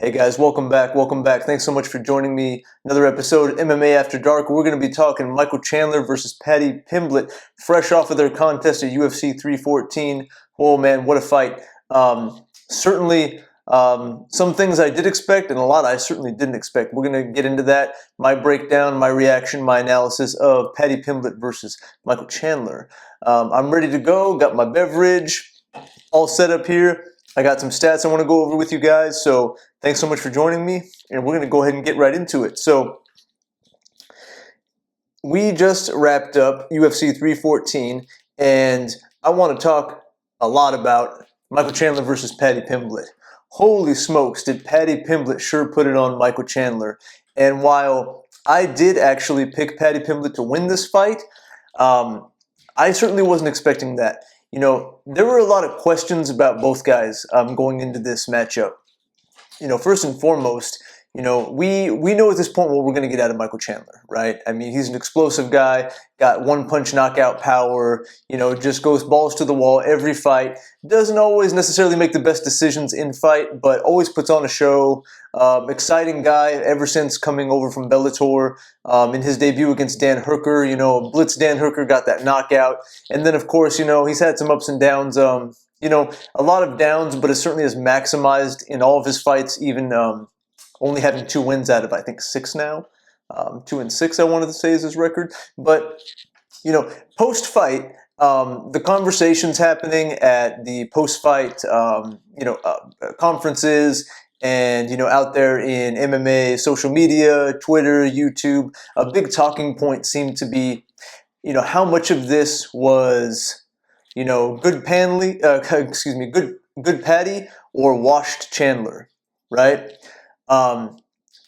Hey guys, welcome back. Welcome back. Thanks so much for joining me. Another episode MMA After Dark. We're going to be talking Michael Chandler versus Paddy Pimblett, fresh off of their contest at UFC 314. Oh man, what a fight! Certainly, some things I did expect, and a lot I certainly didn't expect. We're going to get into that. My breakdown, my reaction, my analysis of Paddy Pimblett versus Michael Chandler. I'm ready to go. Got my beverage all set up here. I got some stats I want to go over with you guys, so thanks so much for joining me, and we're going to go ahead and get right into it. So, we just wrapped up UFC 314, and I want to talk a lot about Michael Chandler versus Paddy Pimblett. Holy smokes, did Paddy Pimblett sure put it on Michael Chandler. And while I did actually pick Paddy Pimblett to win this fight, I certainly wasn't expecting that. You know, there were a lot of questions about both guys going into this matchup. You know, first and foremost, you know, we know at this point what we're going to get out of Michael Chandler, right? I mean, he's an explosive guy, got one-punch knockout power, you know, just goes balls to the wall every fight. Doesn't always necessarily make the best decisions in fight, but always puts on a show. Exciting guy ever since coming over from Bellator. In his debut against Dan Hooker, you know, Blitz Dan Hooker got that knockout. And then, of course, you know, he's had some ups and downs. You know, a lot of downs, but it certainly has maximized in all of his fights, even only having 2 wins out of, I think, 6 now. 2-6, I wanted to say, is his record. But, you know, post-fight, the conversations happening at the post-fight, conferences and, you know, out there in MMA, social media, Twitter, YouTube, a big talking point seemed to be, you know, how much of this was, you know, good Paddy or washed Chandler, right?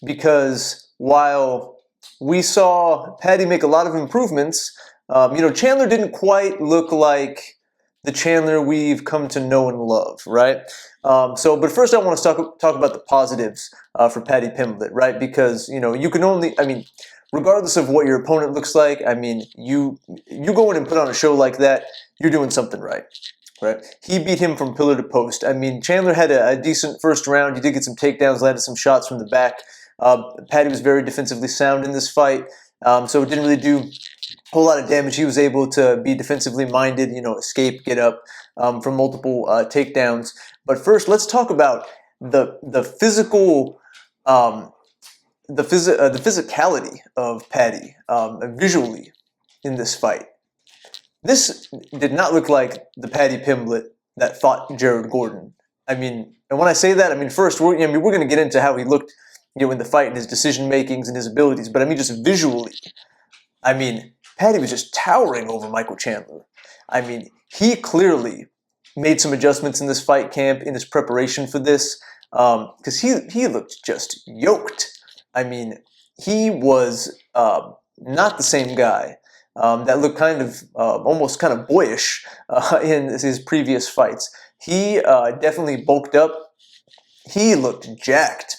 Because while we saw Paddy make a lot of improvements, you know, Chandler didn't quite look like the Chandler we've come to know and love, right? But first I want to talk about the positives for Paddy Pimblett, right? Because, you know, you can only, I mean, regardless of what your opponent looks like, I mean, you go in and put on a show like that, you're doing something right. Right, he beat him from pillar to post. I mean, Chandler had a decent first round. He did get some takedowns, landed some shots from the back. Paddy was very defensively sound in this fight, so it didn't really do a whole lot of damage. He was able to be defensively minded, you know, escape, get up from multiple takedowns. But first, let's talk about the physicality of Paddy visually in this fight. This did not look like the Paddy Pimblett that fought Jared Gordon. I mean, and when I say that, I mean, first, we're going to get into how he looked, you know, in the fight and his decision makings and his abilities. But I mean, just visually, I mean, Paddy was just towering over Michael Chandler. I mean, he clearly made some adjustments in this fight camp, in his preparation for this, because he looked just yoked. I mean, he was not the same guy. That looked kind of almost kind of boyish in his previous fights. He definitely bulked up. He looked jacked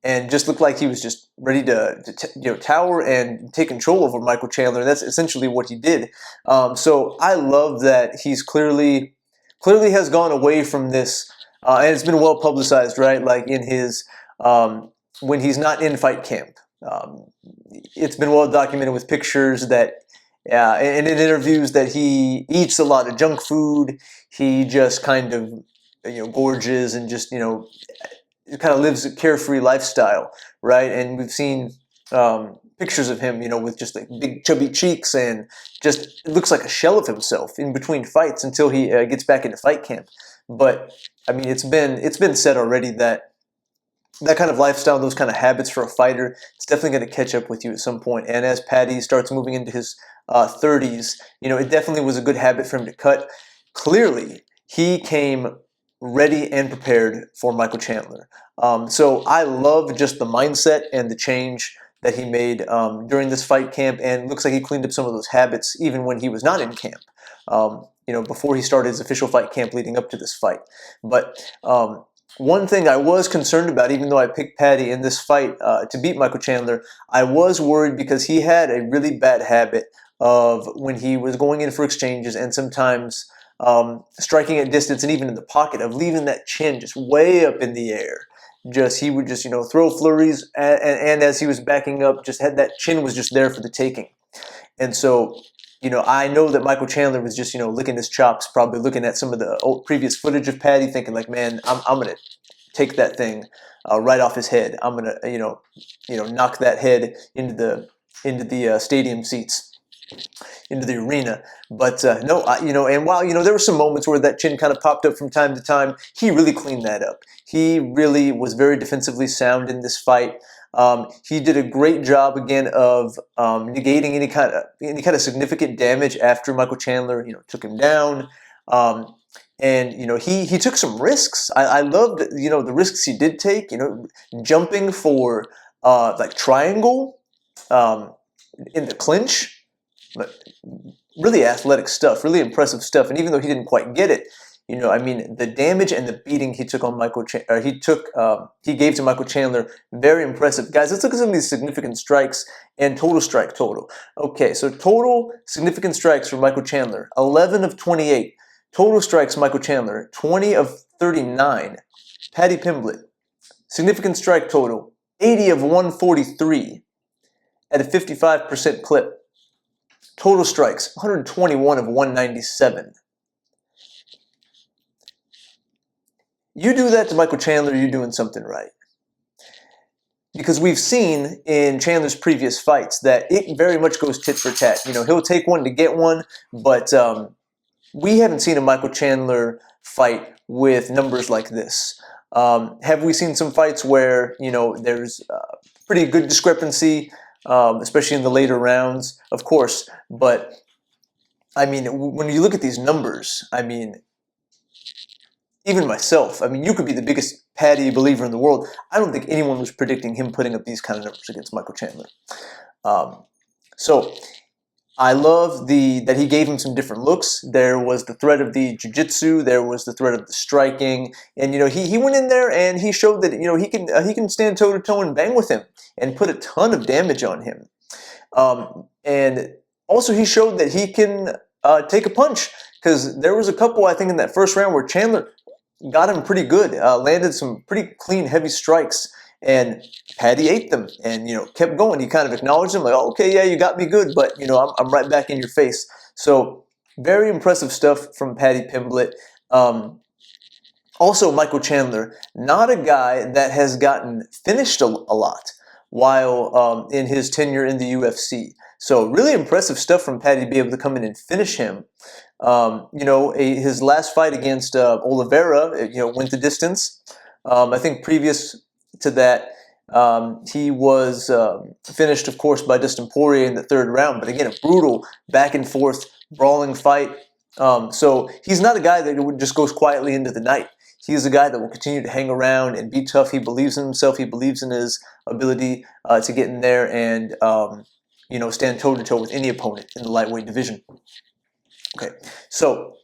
and just looked like he was just ready to tower and take control over Michael Chandler. And that's essentially what he did. So I love that he's clearly has gone away from this, and it's been well publicized, right? Like in his when he's not in fight camp. It's been well documented with pictures that. And in interviews that he eats a lot of junk food. He just kind of, you know, gorges and just, you know, kind of lives a carefree lifestyle, right? And we've seen pictures of him, you know, with just like big chubby cheeks and just it looks like a shell of himself in between fights until he gets back into fight camp. But I mean, it's been said already that kind of lifestyle, those kind of habits for a fighter, it's definitely going to catch up with you at some point. And as Paddy starts moving into his 30s, you know, it definitely was a good habit for him to cut. Clearly, he came ready and prepared for Michael Chandler. So I love just the mindset and the change that he made during this fight camp, and it looks like he cleaned up some of those habits even when he was not in camp. You know, before he started his official fight camp leading up to this fight. But one thing I was concerned about, even though I picked Paddy in this fight to beat Michael Chandler, I was worried because he had a really bad habit of when he was going in for exchanges and sometimes striking at distance and even in the pocket, of leaving that chin just way up in the air. he would just, throw flurries, and as he was backing up, just had that chin was just there for the taking. And so, I know that Michael Chandler was just, licking his chops, probably looking at some of the previous footage of Paddy, thinking like, man, I'm going to take that thing right off his head. I'm going to, knock that head into the stadium seats, into the arena. But no, and while, there were some moments where that chin kind of popped up from time to time, he really cleaned that up. He really was very defensively sound in this fight. He did a great job again of negating any kind of significant damage after Michael Chandler, took him down. And he took some risks. I loved the risks he did take. Jumping for like triangle in the clinch, but really athletic stuff, really impressive stuff. And even though he didn't quite get it, the damage and the beating he took on he gave to Michael Chandler, very impressive. Guys, let's look at some of these significant strikes and strike total. Okay, so total significant strikes for Michael Chandler, 11 of 28. Total strikes, Michael Chandler, 20 of 39. Paddy Pimblett, significant strike total, 80 of 143 at a 55% clip. Total strikes, 121 of 197. You do that to Michael Chandler, you're doing something right. Because we've seen in Chandler's previous fights that it very much goes tit for tat. He'll take one to get one, but we haven't seen a Michael Chandler fight with numbers like this. Have we seen some fights where, there's pretty good discrepancy, especially in the later rounds? Of course. But, when you look at these numbers, even myself, you could be the biggest Paddy believer in the world. I don't think anyone was predicting him putting up these kind of numbers against Michael Chandler. So I love that he gave him some different looks. There was the threat of the jiu-jitsu. There was the threat of the striking. And, he went in there and he showed that, he can stand toe-to-toe and bang with him and put a ton of damage on him. And also he showed that he can take a punch, because there was a couple, I think, in that first round where Chandler got him pretty good, landed some pretty clean, heavy strikes, and Paddy ate them and, kept going. He kind of acknowledged him like, oh, okay, yeah, you got me good, but, I'm right back in your face. So very impressive stuff from Paddy Pimblett. Also, Michael Chandler, not a guy that has gotten finished a lot while in his tenure in the UFC. So really impressive stuff from Paddy to be able to come in and finish him. His last fight against Oliveira, went the distance. I think previous to that, he was finished, of course, by Dustin Poirier in the third round. But again, a brutal back and forth brawling fight. So he's not a guy that just goes quietly into the night. He's a guy that will continue to hang around and be tough. He believes in himself. He believes in his ability to get in there and stand toe-to-toe with any opponent in the lightweight division. Okay, so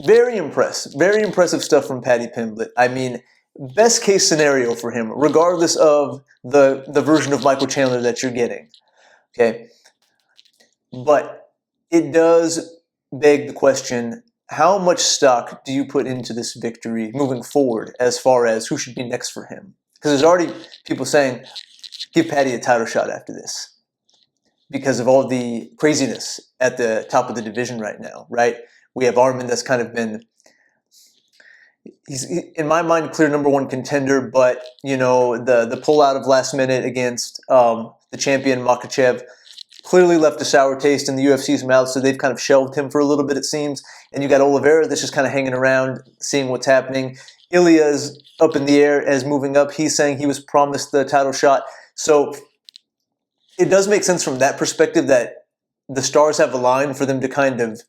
very impressive stuff from Paddy Pimblett. Best case scenario for him, regardless of the version of Michael Chandler that you're getting. Okay, but it does beg the question: how much stock do you put into this victory moving forward, as far as who should be next for him? Because there's already people saying, give Paddy a title shot after this, because of all the craziness at the top of the division right now, right? We have Arman that's kind of been, he's, in my mind, clear number one contender, but, the pullout of last minute against the champion Makhachev clearly left a sour taste in the UFC's mouth, so they've kind of shelved him for a little bit, it seems. And you got Oliveira that's just kind of hanging around, seeing what's happening. Ilya is up in the air as moving up. He's saying he was promised the title shot. So it does make sense from that perspective that the stars have aligned for them to kind of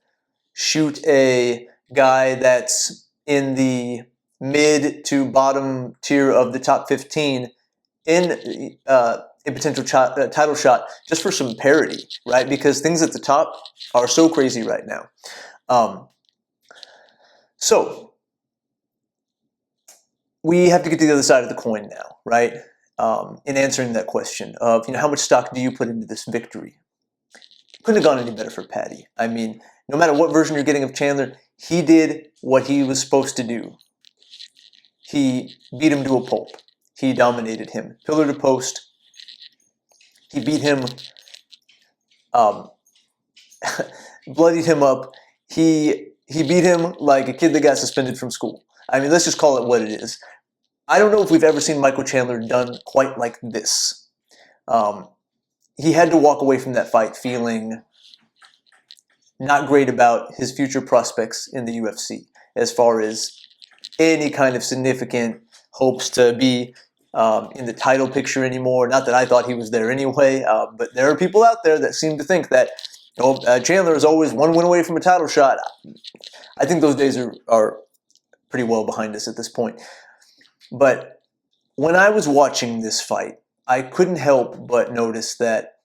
shoot a guy that's in the mid to bottom tier of the top 15 in a potential title shot, just for some parity, right? Because things at the top are so crazy right now. So we have to get to the other side of the coin now, right? In answering that question of, how much stock do you put into this victory? Couldn't have gone any better for Paddy. No matter what version you're getting of Chandler, he did what he was supposed to do. he beat him to a pulp. He dominated him, pillar to post. He beat him, um, bloodied him up. He beat him like a kid that got suspended from school. I mean, let's just call it what it is. I don't know if we've ever seen Michael Chandler done quite like this. He had to walk away from that fight feeling not great about his future prospects in the UFC as far as any kind of significant hopes to be in the title picture anymore. Not that I thought he was there anyway, but there are people out there that seem to think that Chandler is always one win away from a title shot. I think those days are pretty well behind us at this point. But when I was watching this fight, I couldn't help but notice that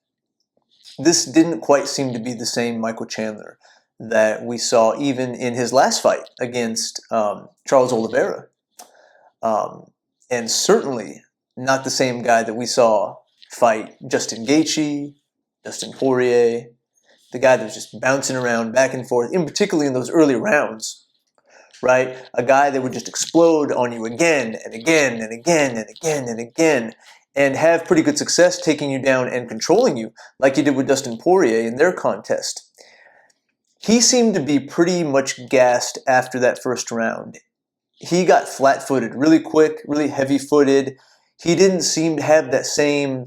this didn't quite seem to be the same Michael Chandler that we saw even in his last fight against Charles Oliveira. And certainly not the same guy that we saw fight Justin Gaethje, Dustin Poirier, the guy that was just bouncing around back and forth, in particularly in those early rounds, right? A guy that would just explode on you again and again and again and again and again and have pretty good success taking you down and controlling you like he did with Dustin Poirier in their contest. He seemed to be pretty much gassed after that first round. He got flat-footed really quick, really heavy-footed. He didn't seem to have that same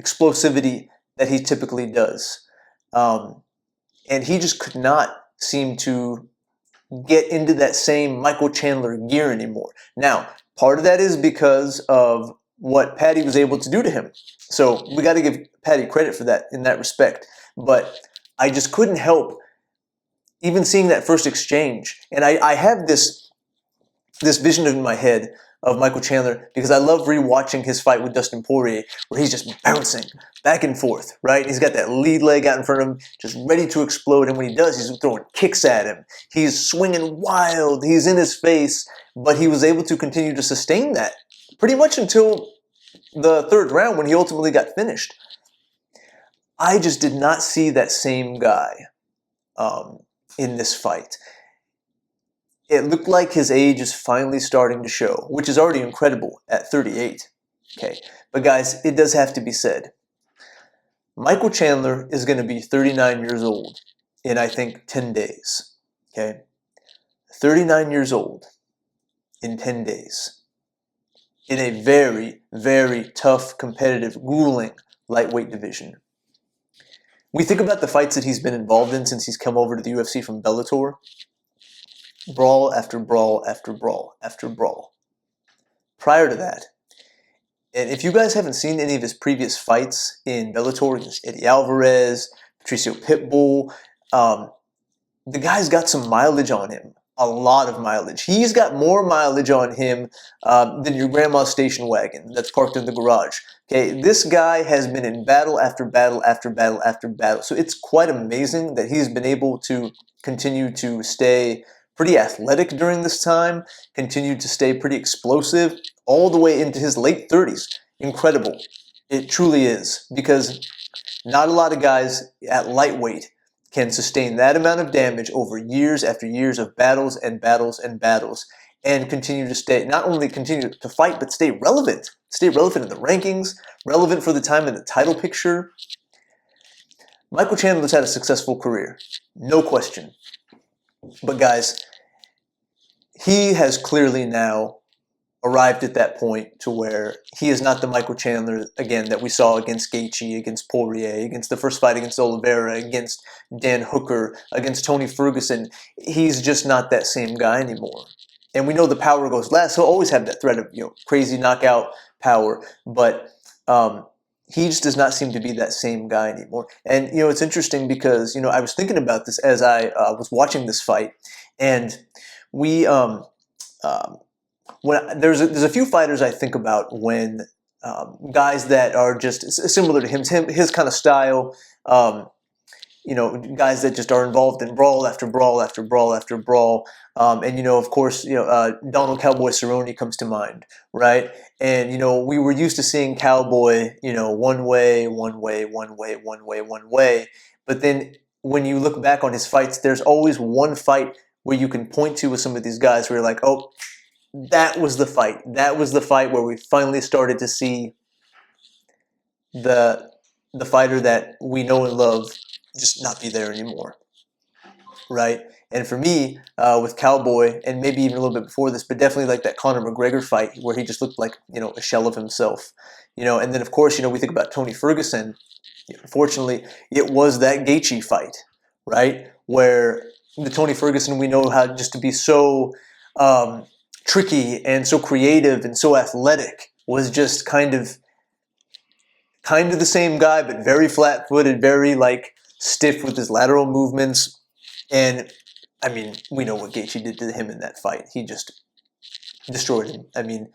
explosivity that he typically does. And he just could not seem to get into that same Michael Chandler gear anymore. Now, part of that is because of what Paddy was able to do to him. So we got to give Paddy credit for that in that respect. But I just couldn't help even seeing that first exchange. And I have this vision in my head of Michael Chandler because I love rewatching his fight with Dustin Poirier where he's just bouncing back and forth, right? He's got that lead leg out in front of him, just ready to explode. And when he does, he's throwing kicks at him. He's swinging wild. He's in his face. But he was able to continue to sustain that pretty much until the third round when he ultimately got finished. I just did not see that same guy in this fight. It looked like his age is finally starting to show, which is already incredible at 38. Okay, but guys, it does have to be said. Michael Chandler is going to be 39 years old in, I think, 10 days. Okay, 39 years old in 10 days in a very, very tough, competitive, grueling lightweight division. We think about the fights that he's been involved in since he's come over to the UFC from Bellator. Brawl after brawl after brawl after brawl. Prior to that, and if you guys haven't seen any of his previous fights in Bellator against Eddie Alvarez, Patricio Pitbull, the guy's got some mileage on him. A lot of mileage. He's got more mileage on him than your grandma's station wagon that's parked in the garage. Okay, this guy has been in battle after battle after battle after battle. So it's quite amazing that he's been able to continue to stay pretty athletic during this time, continued to stay pretty explosive all the way into his late 30s. Incredible. It truly is, because not a lot of guys at lightweight can sustain that amount of damage over years after years of battles and battles and battles and continue to stay, not only continue to fight, but stay relevant. Stay relevant in the rankings, relevant for the time in the title picture. Michael Chandler's had a successful career, no question. But guys, he has clearly now arrived at that point to where he is not the Michael Chandler, again, that we saw against Gaethje, against Poirier, against the first fight against Oliveira, against Dan Hooker, against Tony Ferguson. He's just not that same guy anymore. And we know the power goes last. He'll always have that threat of crazy knockout power, but he just does not seem to be that same guy anymore. And it's interesting because I was thinking about this as I was watching this fight, and we when there's a few fighters I think about when guys that are just similar to him, his kind of style, guys that just are involved in brawl after brawl after brawl after brawl, and of course, Donald Cowboy Cerrone comes to mind, right? And we were used to seeing Cowboy, one way, one way, one way, one way, one way, but then when you look back on his fights, there's always one fight where you can point to with some of these guys where you're like, oh, that was the fight. That was the fight where we finally started to see the fighter that we know and love just not be there anymore, right? And for me, with Cowboy, and maybe even a little bit before this, but definitely like that Conor McGregor fight where he just looked like, a shell of himself, and then of course, we think about Tony Ferguson. Unfortunately, it was that Gaethje fight, right? Where the Tony Ferguson we know how just to be so tricky and so creative and so athletic was just kind of the same guy, but very flat-footed, very like stiff with his lateral movements. And I mean, we know what Gaethje did to him in that fight. He just destroyed him. I mean,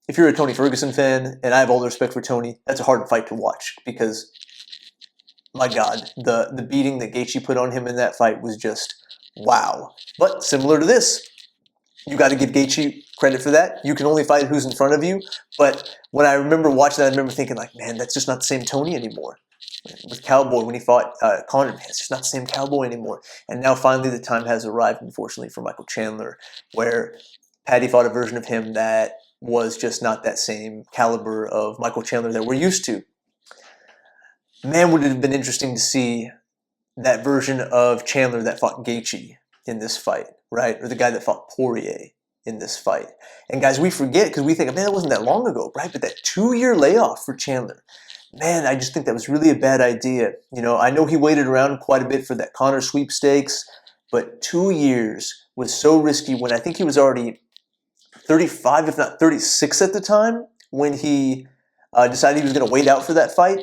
if you're a Tony Ferguson fan, and I have all the respect for Tony, that's a hard fight to watch because, my God, the beating that Gaethje put on him in that fight was just wow. But similar to this, you got to give Gaethje credit for that. You can only fight who's in front of you. But when I remember watching that, I remember thinking like, man, that's just not the same Tony anymore. With Cowboy, when he fought Conor, man, it's just not the same Cowboy anymore. And now finally the time has arrived, unfortunately, for Michael Chandler, where Paddy fought a version of him that was just not that same caliber of Michael Chandler that we're used to. Man, would it have been interesting to see that version of Chandler that fought Gaethje in this fight, right? Or the guy that fought Poirier in this fight. And guys, we forget because we think, man, it wasn't that long ago, right? But that 2-year layoff for Chandler, man, I just think that was really a bad idea. I know he waited around quite a bit for that Conor sweepstakes, but 2 years was so risky when I think he was already 35, if not 36 at the time, when he decided he was going to wait out for that fight.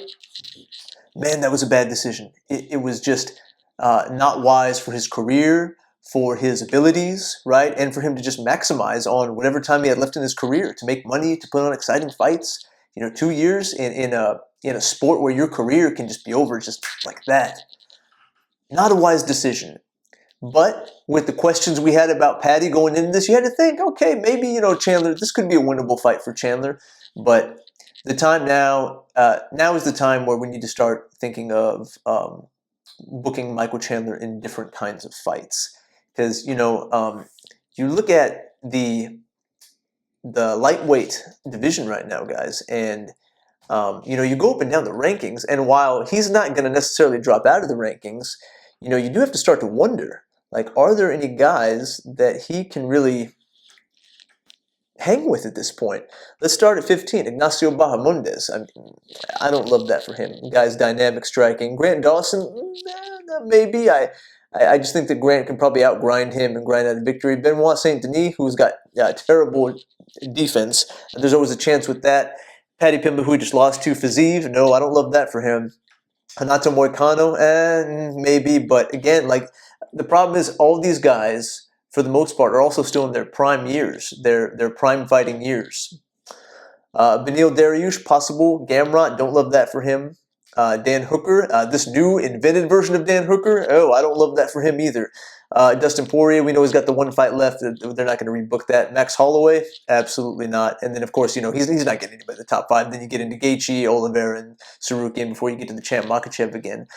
Man, that was a bad decision. It was just not wise for his career, for his abilities, right? And for him to just maximize on whatever time he had left in his career to make money, to put on exciting fights. 2 years in a sport where your career can just be over just like that. Not a wise decision. But with the questions we had about Paddy going into this, you had to think, okay, maybe, Chandler, this could be a winnable fight for Chandler. But the time now is the time where we need to start thinking of booking Michael Chandler in different kinds of fights. Because, you look at the lightweight division right now, guys, and, you go up and down the rankings, and while he's not going to necessarily drop out of the rankings, you do have to start to wonder, like, are there any guys that he can really hang with at this point? Let's start at 15, Ignacio Bahamondes. I don't love that for him. Guy's dynamic striking. Grant Dawson, maybe. I just think that Grant can probably outgrind him and grind out a victory. Benoit Saint Denis, who's got terrible defense, there's always a chance with that. Paddy Pimblett, who we just lost to Fiziev, no, I don't love that for him. Hanato Moicano, maybe, but again, like, the problem is all these guys, for the most part, are also still in their prime years, their prime fighting years. Beneil Dariush, possible. Gamrot, don't love that for him. Dan Hooker, this new invented version of Dan Hooker, I don't love that for him either. Dustin Poirier, we know he's got the one fight left. They're not going to rebook that. Max Holloway, absolutely not. And then, of course, he's not getting anybody in the top 5. Then you get into Gaethje, Oliveira, and Sarukian before you get to the champ Makhachev again.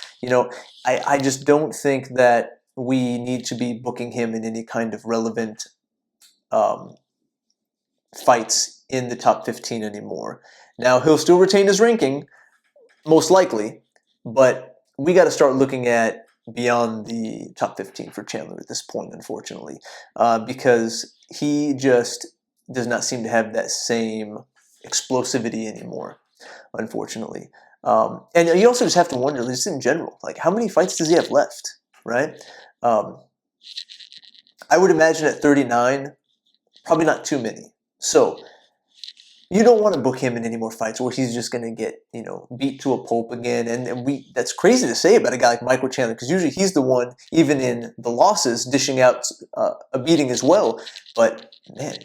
I just don't think that we need to be booking him in any kind of relevant fights in the top 15 anymore. Now, he'll still retain his ranking, most likely, but we got to start looking at beyond the top 15 for Chandler at this point, unfortunately, because he just does not seem to have that same explosivity anymore, unfortunately. And you also just have to wonder, just in general, like, how many fights does he have left, right? I would imagine at 39, probably not too many. So you don't want to book him in any more fights where he's just going to get, beat to a pulp again. And that's crazy to say about a guy like Michael Chandler, because usually he's the one, even in the losses, dishing out a beating as well. But, man,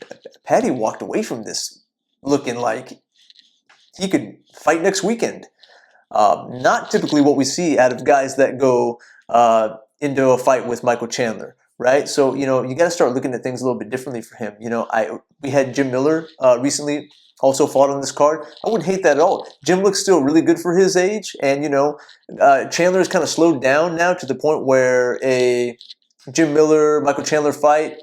Paddy walked away from this looking like he could fight next weekend. Not typically what we see out of guys that go into a fight with Michael Chandler. Right, so you got to start looking at things a little bit differently for him. We had Jim Miller recently also fought on this card. I wouldn't hate that at all. Jim looks still really good for his age, and Chandler's kind of slowed down now to the point where a Jim Miller Michael Chandler fight,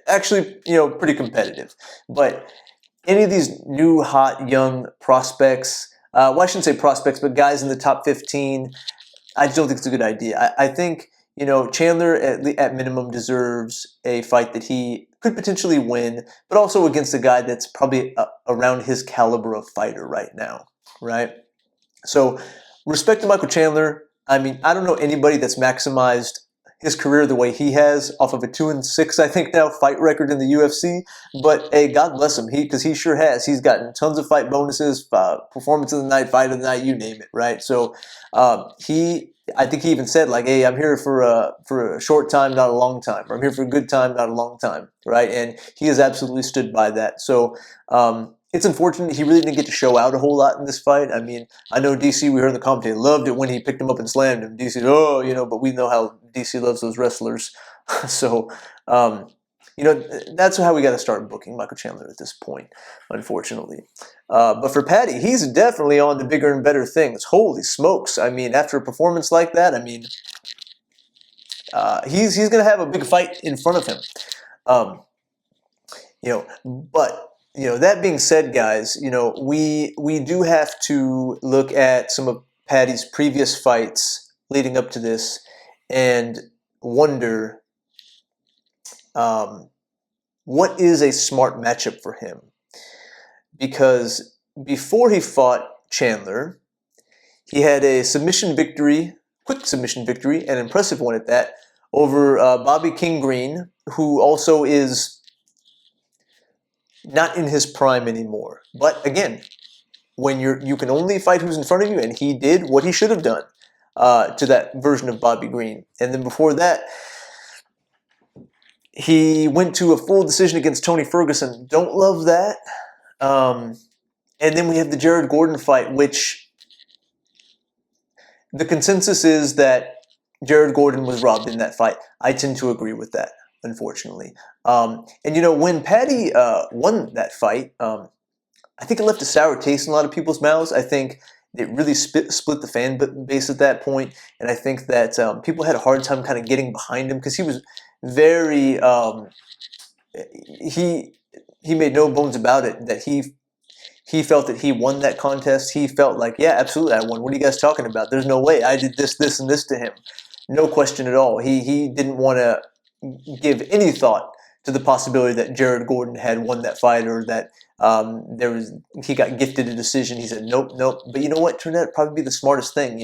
actually, pretty competitive. But any of these new, hot, young prospects, well, I shouldn't say prospects, but guys in the top 15, I just don't think it's a good idea. I think, Chandler at minimum deserves a fight that he could potentially win, but also against a guy that's probably around his caliber of fighter right now, right? So, respect to Michael Chandler. I mean, I don't know anybody that's maximized his career the way he has off of a 2-6, I think now, fight record in the UFC. But hey, God bless him, because he sure has. He's gotten tons of fight bonuses, performance of the night, fight of the night, you name it, right? So I think he even said like, "Hey, I'm here for a short time, not a long time. Or I'm here for a good time, not a long time," right? And he has absolutely stood by that. So it's unfortunate he really didn't get to show out a whole lot in this fight. I mean, I know DC, we heard in the commentary, loved it when he picked him up and slammed him. DC, but we know how DC loves those wrestlers. So, that's how we got to start booking Michael Chandler at this point, unfortunately. But for Paddy, he's definitely on to bigger and better things. Holy smokes. I mean, after a performance like that, I mean, he's going to have a big fight in front of him. But that being said, guys, we do have to look at some of Paddy's previous fights leading up to this and wonder what is a smart matchup for him. Because before he fought Chandler, he had a submission victory, quick submission victory, an impressive one at that, over Bobby King Green, who also is not in his prime anymore. But again, when you can only fight who's in front of you, and he did what he should have done to that version of Bobby Green. And then before that, he went to a full decision against Tony Ferguson. Don't love that. And then we have the Jared Gordon fight, which the consensus is that Jared Gordon was robbed in that fight. I tend to agree with that, unfortunately. And when Paddy won that fight, I think it left a sour taste in a lot of people's mouths. I think it really split the fan base at that point, and I think that people had a hard time kind of getting behind him because he was very he made no bones about it that he felt that he won that contest. He felt like, yeah, absolutely, I won. What are you guys talking about? There's no way. I did this, this, and this to him. No question at all. He didn't want to give any thought to the possibility that Jared Gordon had won that fight or that he got gifted a decision. He said, nope. But you know what? Turned out to probably be the smartest thing.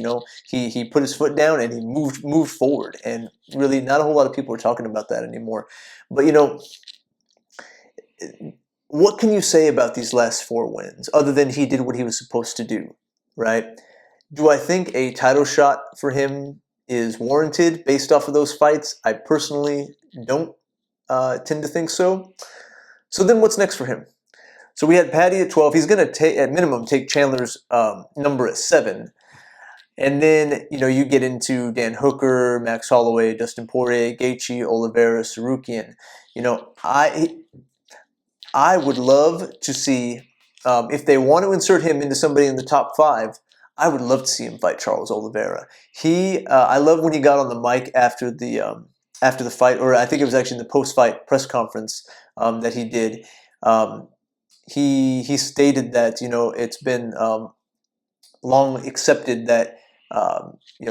He put his foot down and he moved forward. And really, not a whole lot of people are talking about that anymore. But what can you say about these last 4 wins other than he did what he was supposed to do, right? Do I think a title shot for him is warranted based off of those fights? I personally don't tend to think so. So then what's next for him? So we had Paddy at 12. He's going to, at minimum, take Chandler's number at 7. And then, you get into Dan Hooker, Max Holloway, Dustin Poirier, Gaethje, Oliveira, Sarukian. I would love to see, if they want to insert him into somebody in the top 5, I would love to see him fight Charles Oliveira. I love when he got on the mic after the fight, or I think it was actually in the post-fight press conference that he did. He stated that it's been long accepted that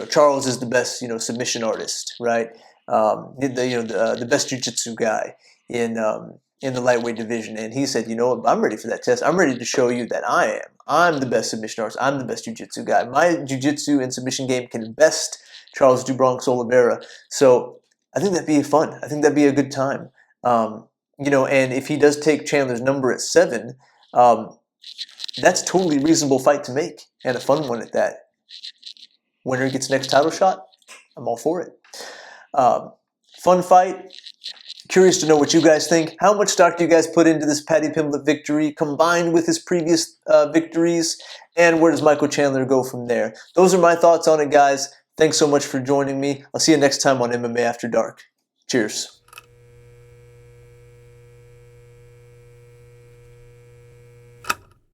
Charles is the best submission artist, right? The best jiu-jitsu guy in the lightweight division, and he said, I'm ready for that test. I'm ready to show you that I'm the best submission artist. I'm the best jiu-jitsu guy. My jiu-jitsu and submission game can best Charles do Bronx Oliveira. So I think that'd be fun. I think that'd be a good time. And if he does take Chandler's number at 7, that's a totally reasonable fight to make and a fun one at that. Winner gets next title shot. I'm all for it. Fun fight. Curious to know what you guys think. How much stock do you guys put into this Paddy Pimblett victory combined with his previous victories? And where does Michael Chandler go from there? Those are my thoughts on it, guys. Thanks so much for joining me. I'll see you next time on MMA After Dark. Cheers.